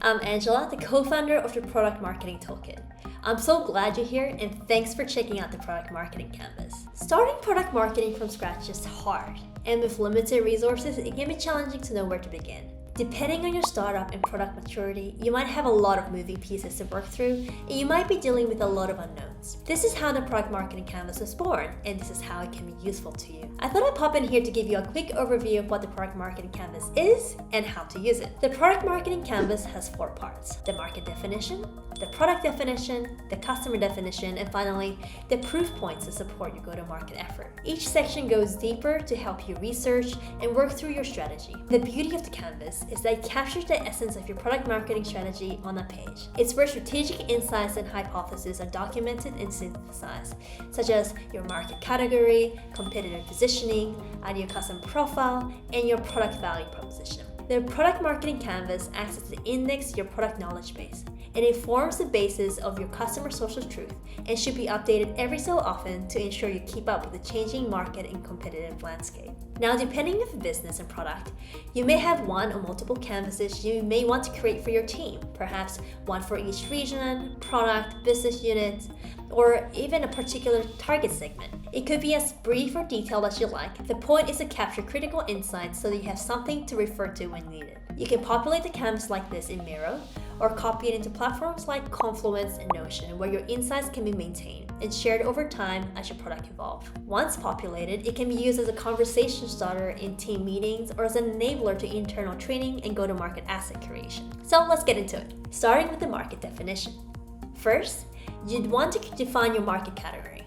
I'm Angela, the co-founder of the Product Marketing Toolkit. I'm so glad you're here and thanks for checking out the Product Marketing Canvas. Starting product marketing from scratch is hard, and with limited resources, it can be challenging to know where to begin. Depending on your startup and product maturity, you might have a lot of moving pieces to work through, and you might be dealing with a lot of unknowns. This is how the Product Marketing Canvas was born, and this is how it can be useful to you. I thought I'd pop in here to give you a quick overview of what the Product Marketing Canvas is and how to use it. The Product Marketing Canvas has 4 parts: the market definition, the product definition, the customer definition, and finally, the proof points to support your go-to-market effort. Each section goes deeper to help you research and work through your strategy. The beauty of the canvas is that it captures the essence of your product marketing strategy on a page. It's where strategic insights and hypotheses are documented and synthesized, such as your market category, competitive positioning, ideal customer profile, and your product value proposition. The Product Marketing Canvas acts as the index to your product knowledge base, and it forms the basis of your customer social truth and should be updated every so often to ensure you keep up with the changing market and competitive landscape. Now, depending on business and product, you may have one or multiple canvases you may want to create for your team, perhaps one for each region, product, business unit, or even a particular target segment. It could be as brief or detailed as you like. The point is to capture critical insights so that you have something to refer to when needed. You can populate the canvas like this in Miro, or copy it into platforms like Confluence and Notion, where your insights can be maintained and shared over time as your product evolves. Once populated, it can be used as a conversation starter in team meetings or as an enabler to internal training and go-to-market asset creation. So let's get into it, starting with the market definition. First, you'd want to define your market category,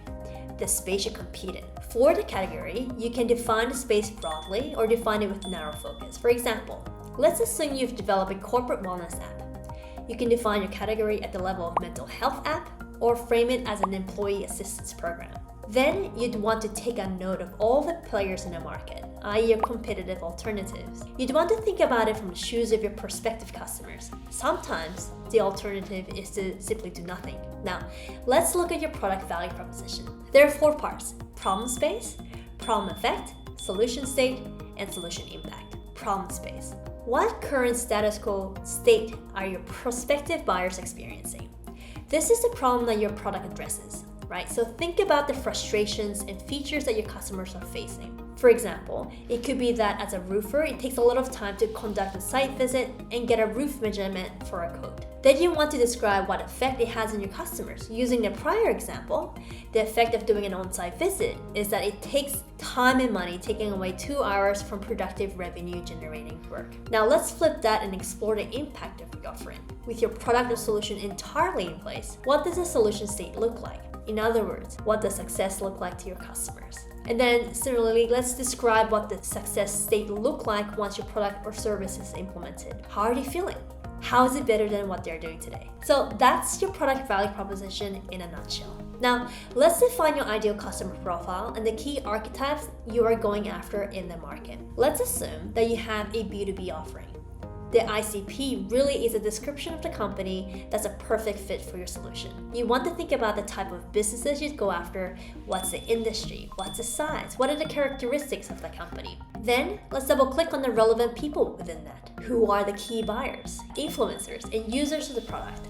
the space you compete in. For the category, you can define the space broadly or define it with narrow focus. For example, let's assume you've developed a corporate wellness app. You can define your category at the level of mental health app or frame it as an employee assistance program. Then you'd want to take a note of all the players in the market, i.e. your competitive alternatives. You'd want to think about it from the shoes of your prospective customers. Sometimes the alternative is to simply do nothing. Now, let's look at your product value proposition. There are 4 parts: problem space, problem effect, solution state, and solution impact. Problem space. What current status quo state are your prospective buyers experiencing? This is the problem that your product addresses, right? So think about the frustrations and features that your customers are facing. For example, it could be that as a roofer, it takes a lot of time to conduct a site visit and get a roof measurement for a quote. Then you want to describe what effect it has on your customers. Using the prior example, the effect of doing an on-site visit is that it takes time and money, taking away 2 hours from productive revenue generating work. Now let's flip that and explore the impact of your offering. With your product or solution entirely in place, what does a solution state look like? In other words, what does success look like to your customers? And then similarly, let's describe what the success state look like once your product or service is implemented. How are they feeling? How is it better than what they're doing today? So that's your product value proposition in a nutshell. Now, let's define your ideal customer profile and the key archetypes you are going after in the market. Let's assume that you have a B2B offering. The ICP really is a description of the company that's a perfect fit for your solution. You want to think about the type of businesses you'd go after, what's the industry, what's the size, what are the characteristics of the company. Then let's double click on the relevant people within that. Who are the key buyers, influencers, and users of the product?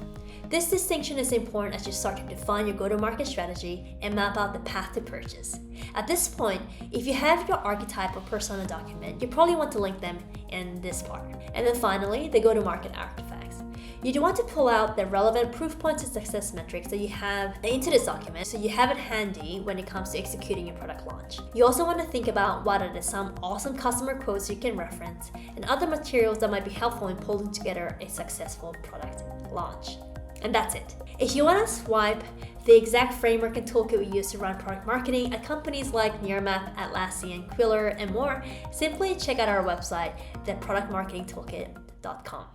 This distinction is important as you start to define your go-to-market strategy and map out the path to purchase. At this point, if you have your archetype or persona document, you probably want to link them in this part. And then finally, the go-to-market artifacts. You want to pull out the relevant proof points and success metrics that you have into this document so you have it handy when it comes to executing your product launch. You also want to think about what are some awesome customer quotes you can reference and other materials that might be helpful in pulling together a successful product launch. And that's it. If you want to swipe the exact framework and toolkit we use to run product marketing at companies like Nearmap, Atlassian, Quiller, and more, simply check out our website, theproductmarketingtoolkit.com.